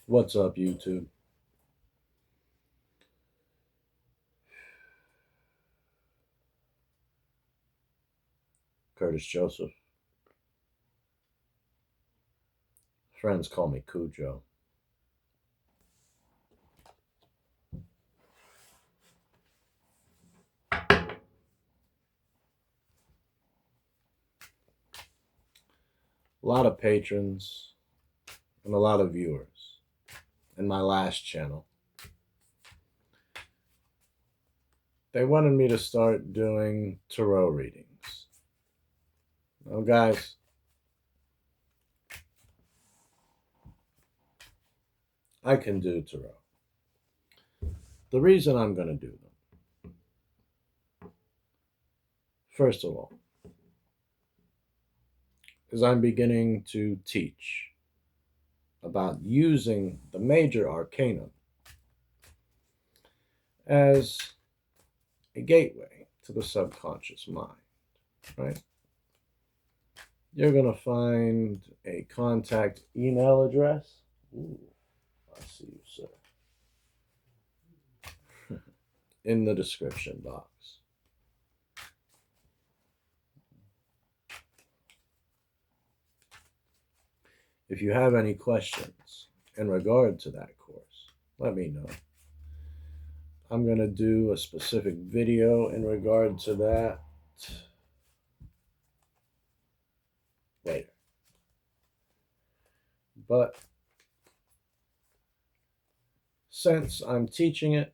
What's up, YouTube? Curtis Joseph. Friends call me Cujo. A lot of patrons and a lot of viewers in my last channel. They wanted me to start doing tarot readings. Well, guys, I can do tarot. The reason I'm going to do them, first of all, is I'm beginning to teach about using the major arcana as a gateway to the subconscious mind, right? You're going to find a contact email address. Ooh, I see you, sir. In the description box. If you have any questions in regard to that course, let me know. I'm going to do a specific video in regard to that later. But since I'm teaching it,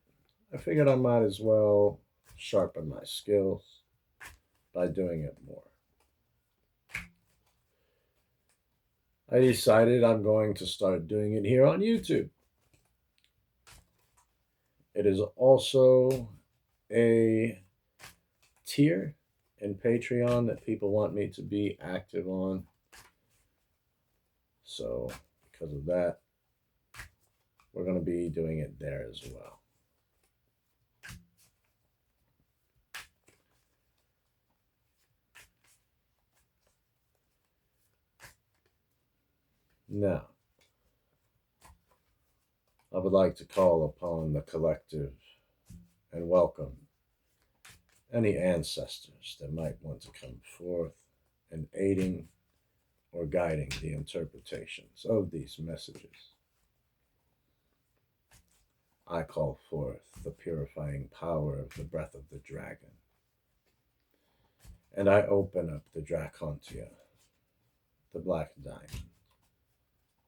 I figured I might as well sharpen my skills by doing it more. I decided I'm going to start doing it here on YouTube. It is also a tier in Patreon that people want me to be active on. So because of that, we're going to be doing it there as well. Now, I would like to call upon the collective and welcome any ancestors that might want to come forth in aiding or guiding the interpretations of these messages. I call forth the purifying power of the breath of the dragon, and I open up the Dracontia, the black diamond,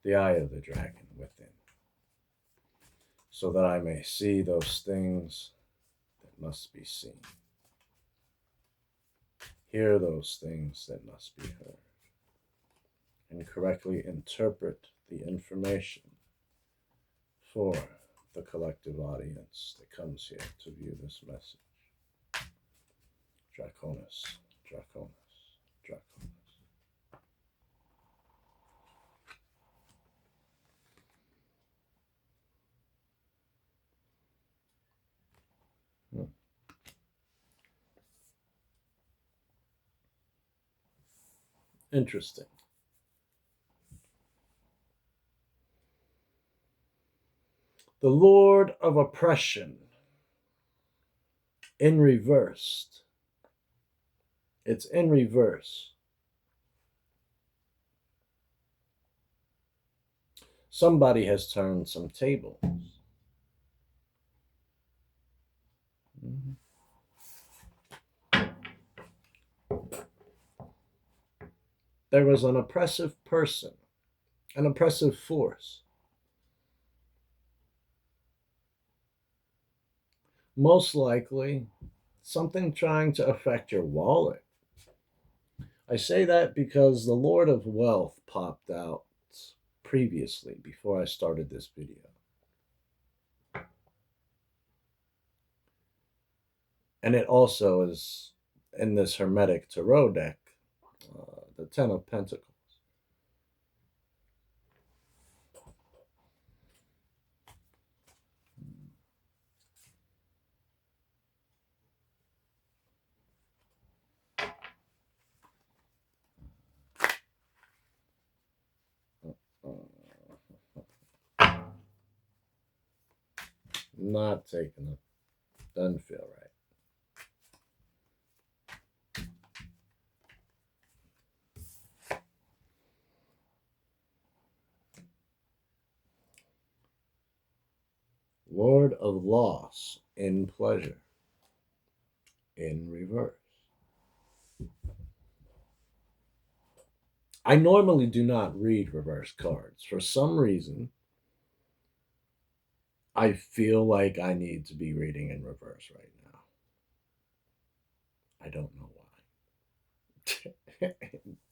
the eye of the dragon within, so that I may see those things that must be seen, hear those things that must be heard, and correctly interpret the information for the collective audience that comes here to view this message. Draconis, Draconis, Draconis. Interesting. The Lord of Oppression in reversed. It's in reverse. Somebody has turned some tables. There was an oppressive person, an oppressive force. Most likely, something trying to affect your wallet. I say that because the Lord of Wealth popped out previously before I started this video. And it also is in this Hermetic Tarot deck, the Ten of Pentacles. Not taking it. Doesn't feel right. Lord of loss in pleasure in reverse. I normally do not read reverse cards. For some reason, I feel like I need to be reading in reverse right now. I don't know why.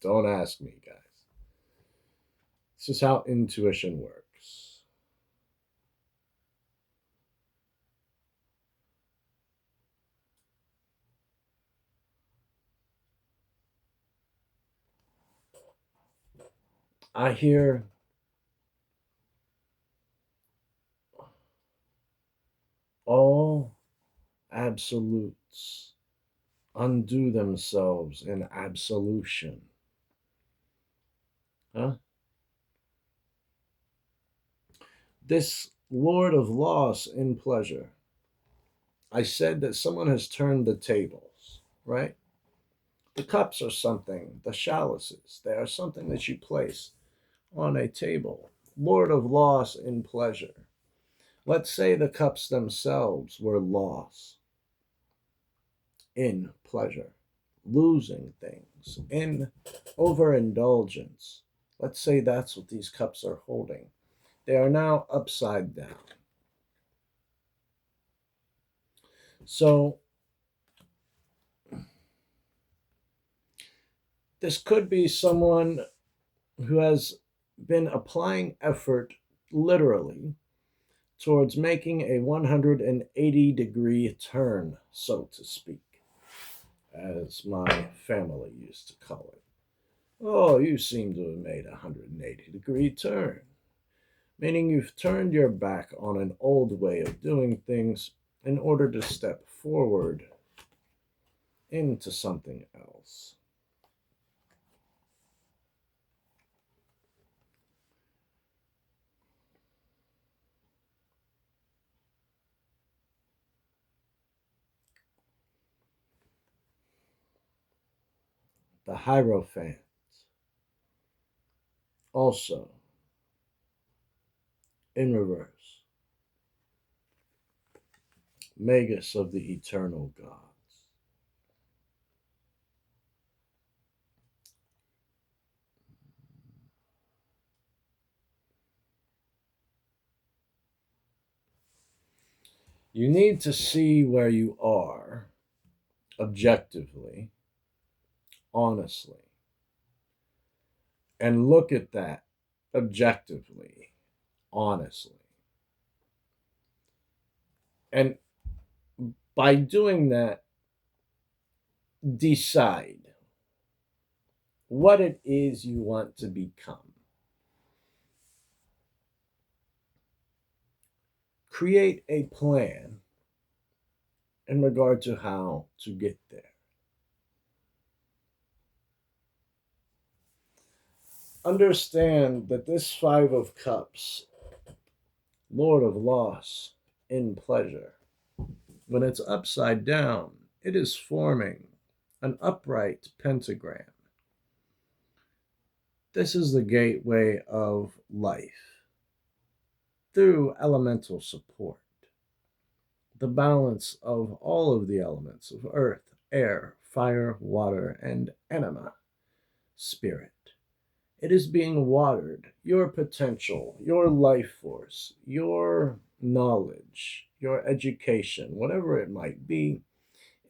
Don't ask me, guys. This is how intuition works. I hear all absolutes undo themselves in absolution. Huh? This Lord of loss in pleasure. I said that someone has turned the tables, right? The cups are something, the chalices, they are something that you place on a table. Lord of loss in pleasure. Let's say the cups themselves were loss in pleasure, losing things, in overindulgence. Let's say that's what these cups are holding. They are now upside down. So, this could be someone who has been applying effort literally towards making a 180-degree turn, so to speak, as my family used to call it. Oh, you seem to have made a 180-degree turn, meaning you've turned your back on an old way of doing things in order to step forward into something else. The Hierophant, also in reverse, Magus of the eternal gods. You need to see where you are objectively, honestly, and look at that objectively, honestly. And by doing that, decide what it is you want to become. Create a plan in regard to how to get there. Understand that this Five of Cups, Lord of Loss in pleasure, when it's upside down, it is forming an upright pentagram. This is the gateway of life through elemental support, the balance of all of the elements of earth, air, fire, water, and anima, spirit. It is being watered. Your potential, your life force, your knowledge, your education, whatever it might be,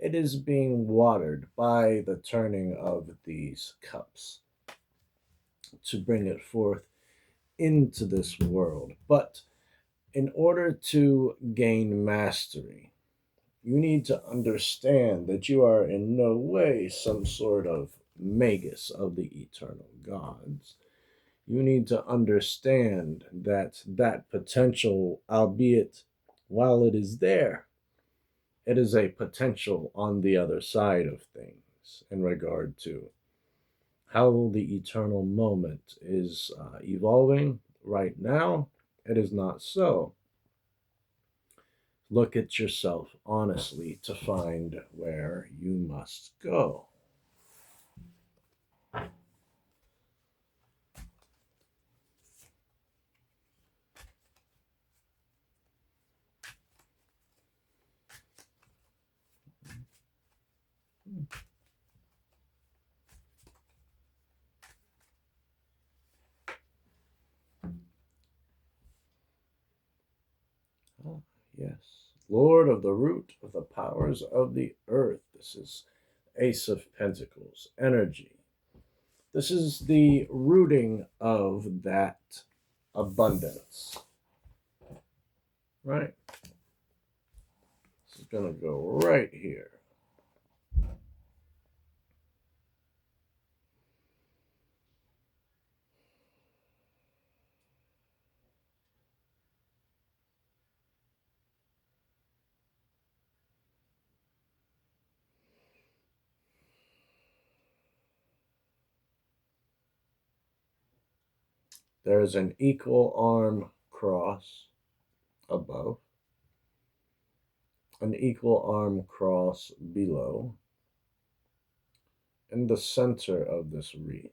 it is being watered by the turning of these cups to bring it forth into this world. But in order to gain mastery, you need to understand that you are in no way some sort of magus of the eternal gods. You need to understand that that potential, albeit while it is there, it is a potential on the other side of things in regard to how the eternal moment is evolving right now. It is not so. Look at yourself honestly to find where you must go. Ah, yes. Lord of the root of the powers of the earth. This is Ace of Pentacles, energy. This is the rooting of that abundance, right? This is going to go right here. There is an equal arm cross above, an equal arm cross below, in the center of this wreath.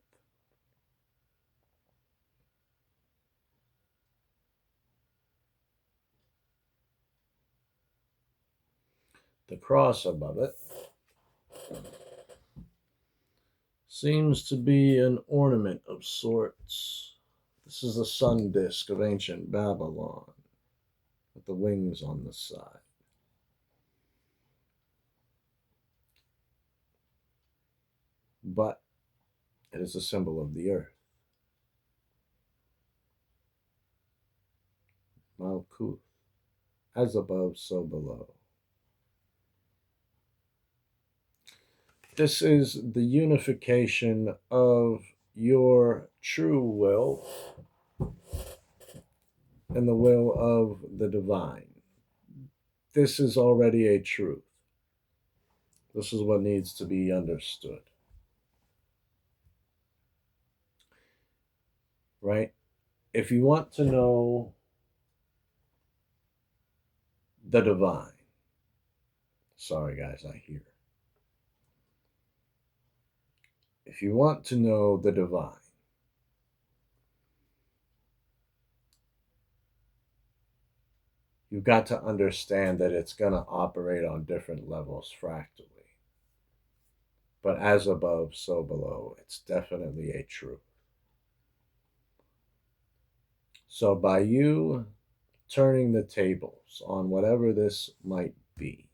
The cross above it seems to be an ornament of sorts. This is the sun disk of ancient Babylon with the wings on the side. But it is a symbol of the earth. Malkuth, as above, so below. This is the unification of your true will and the will of the divine. This is already a truth. This is what needs to be understood. Right? If you want to know the divine, sorry guys, I hear. If you want to know the divine, you've got to understand that it's going to operate on different levels fractally. But as above, so below. It's definitely a truth. So by you turning the tables on whatever this might be,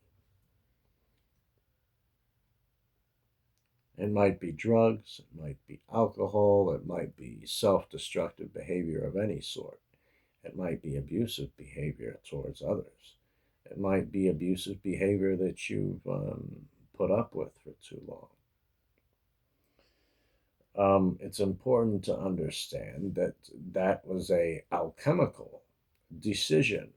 it might be drugs, it might be alcohol, it might be self destructive behavior of any sort, it might be abusive behavior towards others, it might be abusive behavior that you've put up with for too long. It's important to understand that that was a alchemical decision.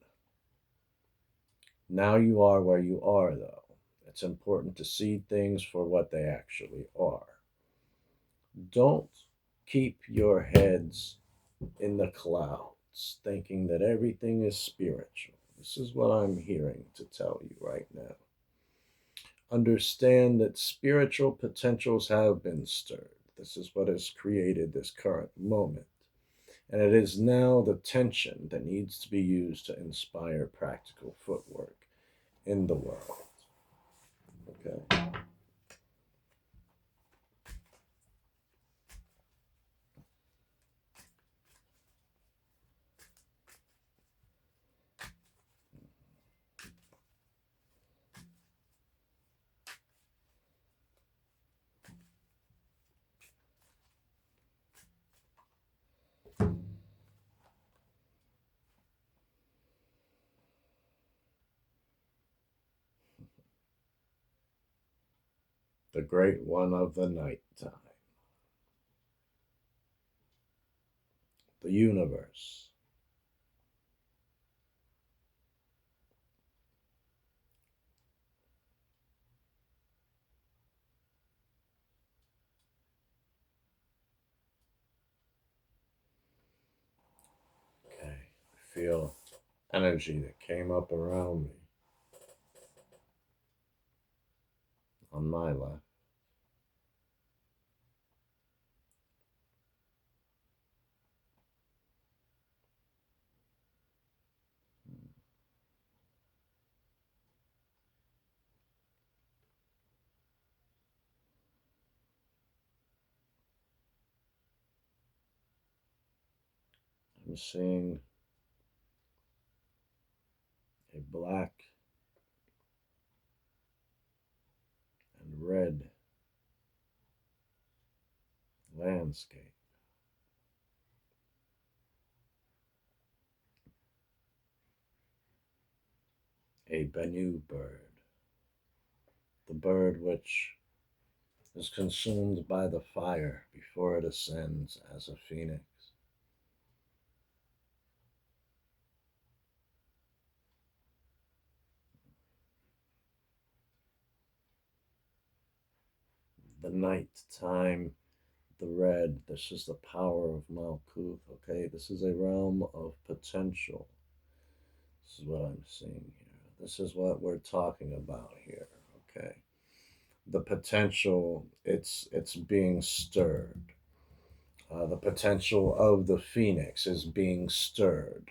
Now you are where you are, though. It's important to see things for what they actually are. Don't keep your heads in the clouds thinking that everything is spiritual. This is what I'm hearing to tell you right now. Understand that spiritual potentials have been stirred. This is what has created this current moment. And it is now the tension that needs to be used to inspire practical footwork in the world. Okay. The great one of the night time, the universe. Okay. I feel energy that came up around me. on my left. I'm seeing a black and red landscape. A Bennu bird, the bird which is consumed by the fire before it ascends as a phoenix. The night time, the red, this is the power of Malkuth, okay? This is a realm of potential. This is what I'm seeing here. This is what we're talking about here, okay? The potential, it's being stirred. The potential of the phoenix is being stirred.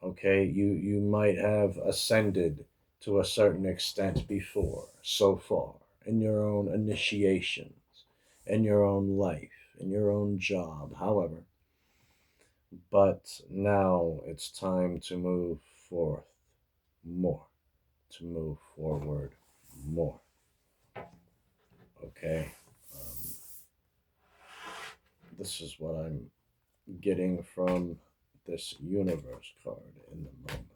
Okay, you might have ascended to a certain extent before, so far, in your own initiations, in your own life, in your own job, however. But now it's time to move forth more, to move forward more. Okay, this is what I'm getting from this universe card in the moment.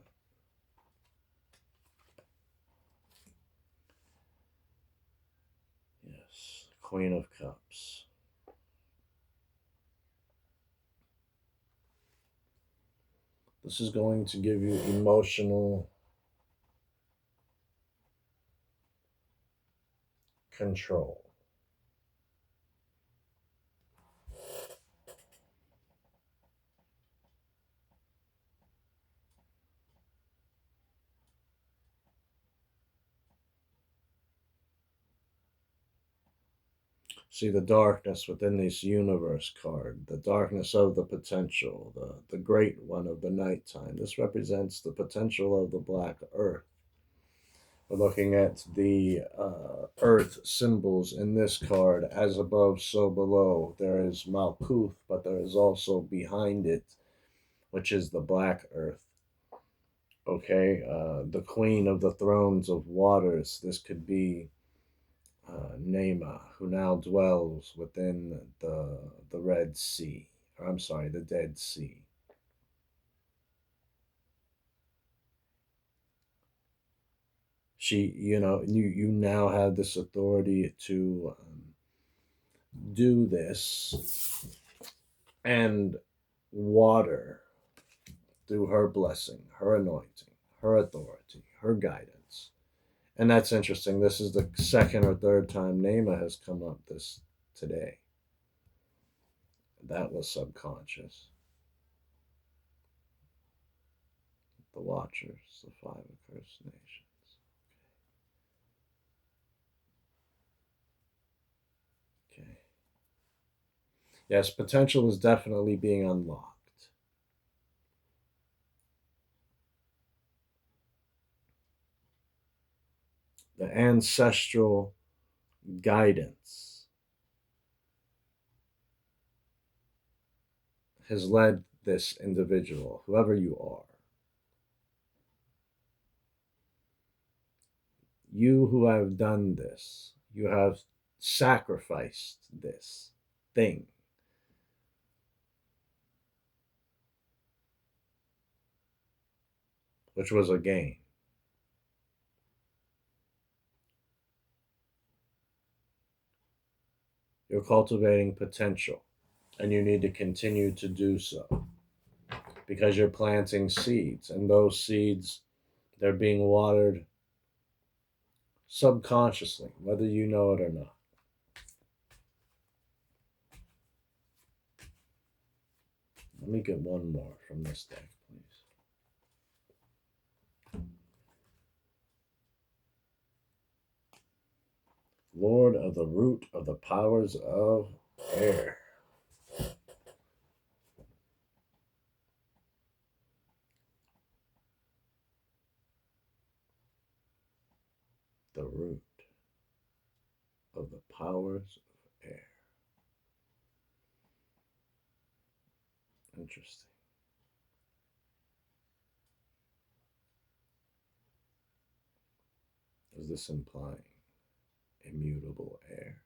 Yes, Queen of Cups. This is going to give you emotional control. See the darkness within this universe card, the darkness of the potential, the great one of the nighttime. This represents the potential of the black earth. We're looking at the earth symbols in this card, as above, so below. There is Malkuth, but there is also behind it, which is the black earth. Okay, the queen of the thrones of waters. This could be Nema, who now dwells within the Red Sea. Or, I'm sorry, the Dead Sea. She, you now have this authority to do this and water through her blessing, her anointing, her authority, her guidance. And that's interesting. This is the second or third time Nema has come up this today. That was subconscious. The Watchers, the Five Accursed Nations. Okay. Yes, potential is definitely being unlocked. The ancestral guidance has led this individual, whoever you are. You who have done this, you have sacrificed this thing. Which was a gain. You're cultivating potential, and you need to continue to do so because you're planting seeds, and those seeds, they're being watered subconsciously, whether you know it or not. Let me get one more from this deck, please. Lord of the root of the powers of air. The root of the powers of air. Interesting. Is this implying immutable air?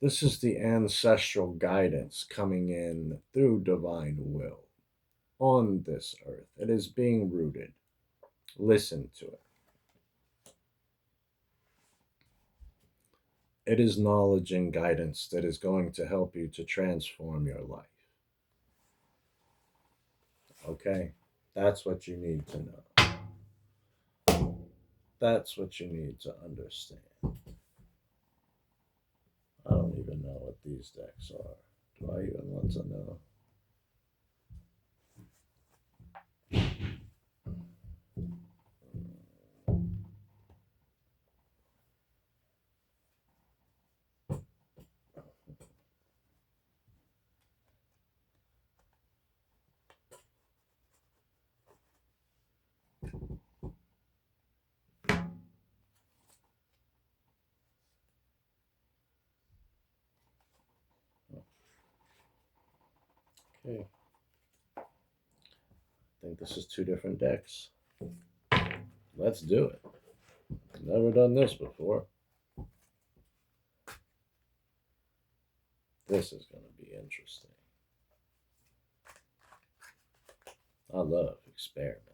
This is the ancestral guidance coming in through divine will on this earth. It is being rooted. Listen to it. It is knowledge and guidance that is going to help you to transform your life. Okay? That's what you need to know. That's what you need to understand. I don't even know what these decks are. Do I even want to know? Okay. I think this is two different decks. Let's do it. Never done this before. This is going to be interesting. I love experiments.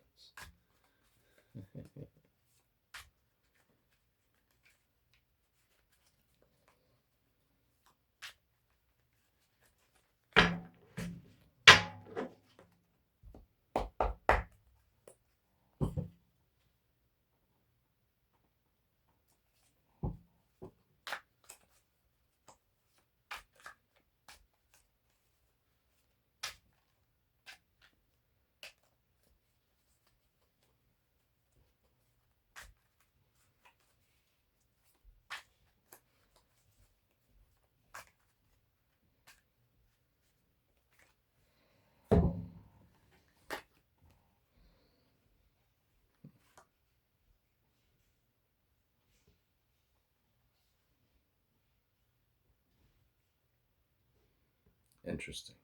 Interesting.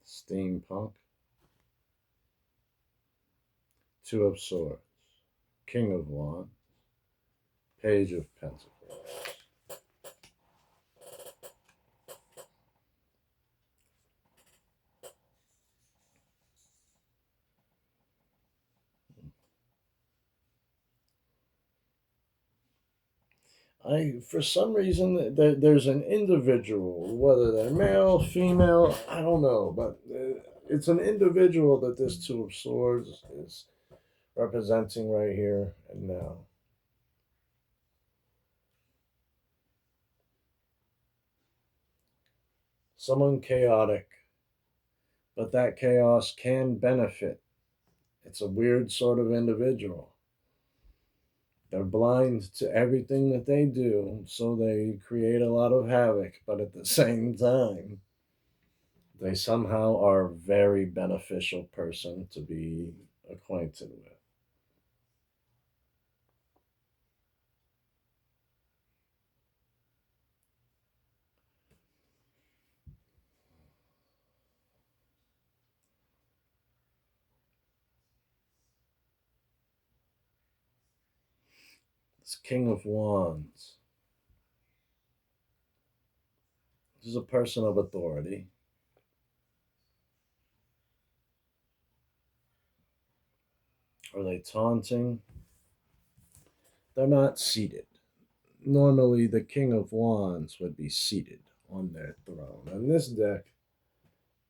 Steampunk. Two of Swords. King of Wands. Page of Pentacles. For some reason, there's an individual, whether they're male, female, I don't know, but it's an individual that this Two of Swords is representing right here and now. Someone chaotic, but that chaos can benefit. It's a weird sort of individual. They're blind to everything that they do, so they create a lot of havoc, but at the same time, they somehow are a very beneficial person to be acquainted with. This King of Wands. This is a person of authority. Are they taunting? They're not seated. Normally, the King of Wands would be seated on their throne. In this deck,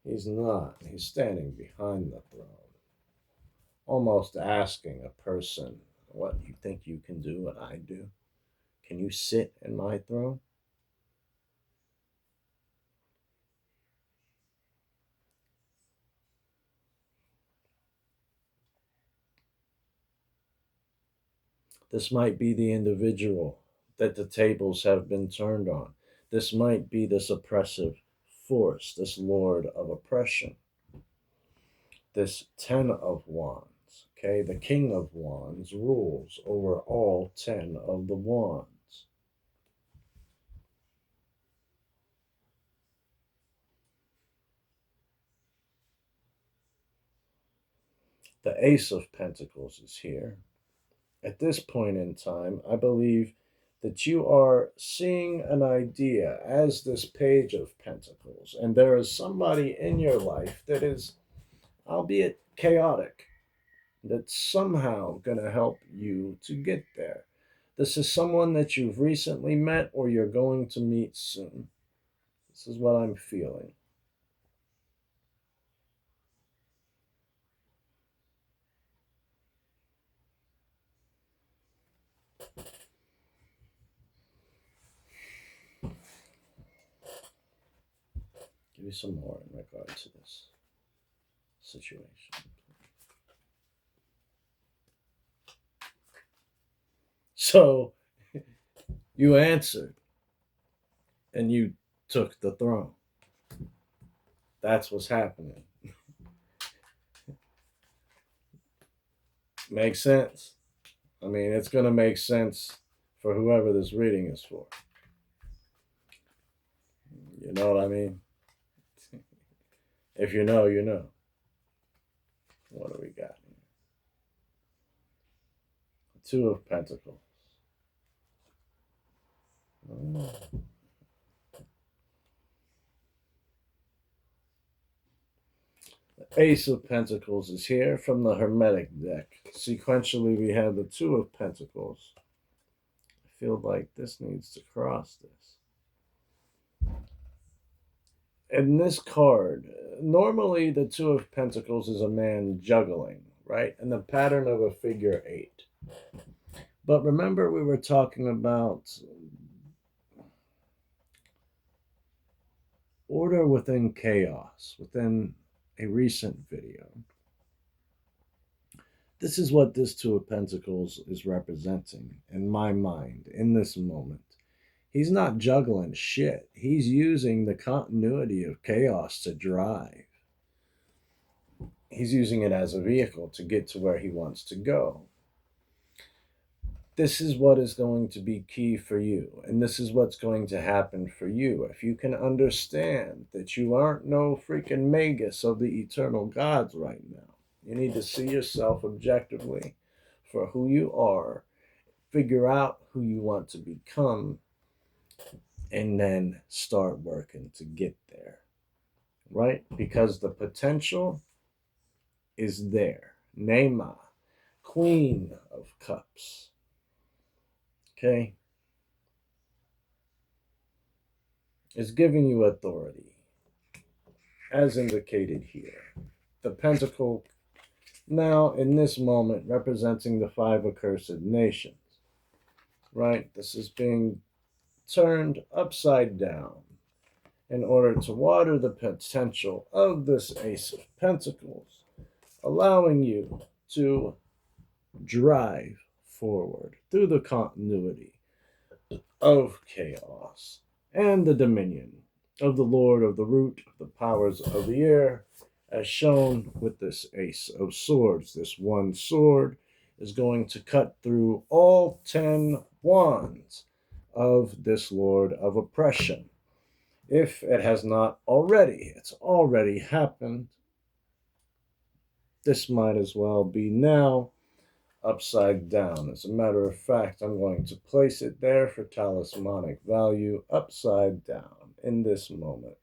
he's not. He's standing behind the throne, almost asking a person, what you think you can do what I do? Can you sit in my throne? This might be the individual that the tables have been turned on. This might be this oppressive force, this lord of oppression, this Ten of Wands. Okay, the King of Wands rules over all 10 of the wands. The Ace of Pentacles is here. At this point in time, I believe that you are seeing an idea as this Page of Pentacles, and there is somebody in your life that is, albeit chaotic, that's somehow going to help you to get there. This is someone that you've recently met or you're going to meet soon. This is what I'm feeling. Give me some more in regard to this situation. So you answered and you took the throne. That's what's happening. Makes sense? I mean, it's going to make sense for whoever this reading is for. You know what I mean? If you know, you know. What do we got here? Two of Pentacles. Oh. The Ace of Pentacles is here from the Hermetic deck. Sequentially, we have the Two of Pentacles. I feel like this needs to cross this. In this card, normally the Two of Pentacles is a man juggling, right? In the pattern of a figure 8. But remember, we were talking about order within chaos within a recent video. This is what this Two of Pentacles is representing in my mind in this moment. He's not juggling shit. He's using the continuity of chaos to drive. He's using it as a vehicle to get to where he wants to go. This is what is going to be key for you. And this is what's going to happen for you. If you can understand that you aren't no freaking magus of the eternal gods right now. You need to see yourself objectively for who you are. Figure out who you want to become. And then start working to get there. Right? Because the potential is there. Nema, Queen of Cups. Okay? Is giving you authority, as indicated here. The Pentacle, now in this moment, representing the 5 accursed nations. Right? This is being turned upside down in order to water the potential of this Ace of Pentacles, allowing you to drive forward through the continuity of chaos and the dominion of the Lord of the root of the powers of the air, as shown with this Ace of Swords. This one sword is going to cut through all 10 wands of this Lord of oppression. If it has not already, it's already happened. This might as well be now upside down. As a matter of fact, I'm going to place it there for talismanic value, upside down in this moment.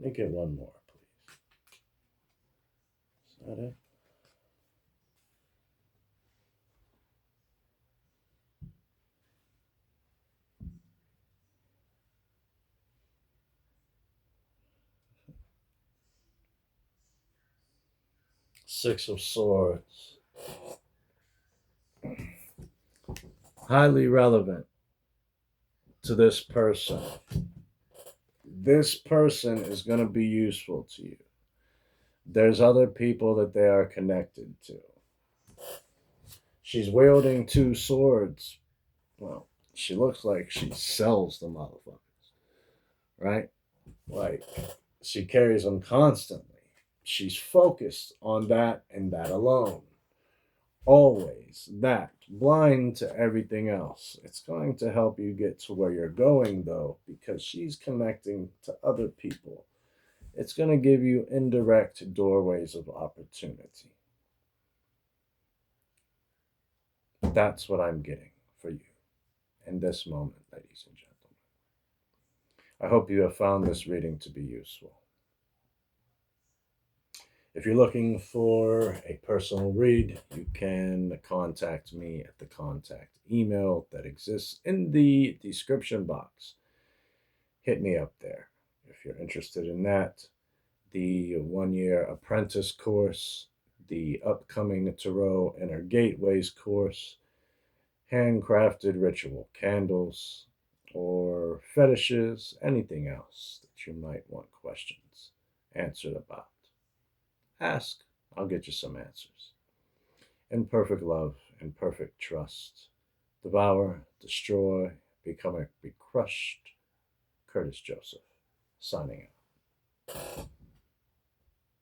Let me get one more, please. Is that it? Six of Swords. Highly relevant to this person. This person is going to be useful to you. There's other people that they are connected to. She's wielding two swords. Well, she looks like she sells the motherfuckers, right? Like, she carries them constantly. She's focused on that and that alone. Always that, blind to everything else. It's going to help you get to where you're going, though, because she's connecting to other people. It's going to give you indirect doorways of opportunity. That's what I'm getting for you in this moment, ladies and gentlemen. I hope you have found this reading to be useful. If you're looking for a personal read, you can contact me at the contact email that exists in the description box. Hit me up there if you're interested in that. The 1 year apprentice course, the upcoming Tarot Inner Gateways course, handcrafted ritual candles, or fetishes, anything else that you might want questions answered about. Ask, I'll get you some answers. In perfect love and perfect trust, devour, destroy, become, be crushed. Curtis Joseph, signing out.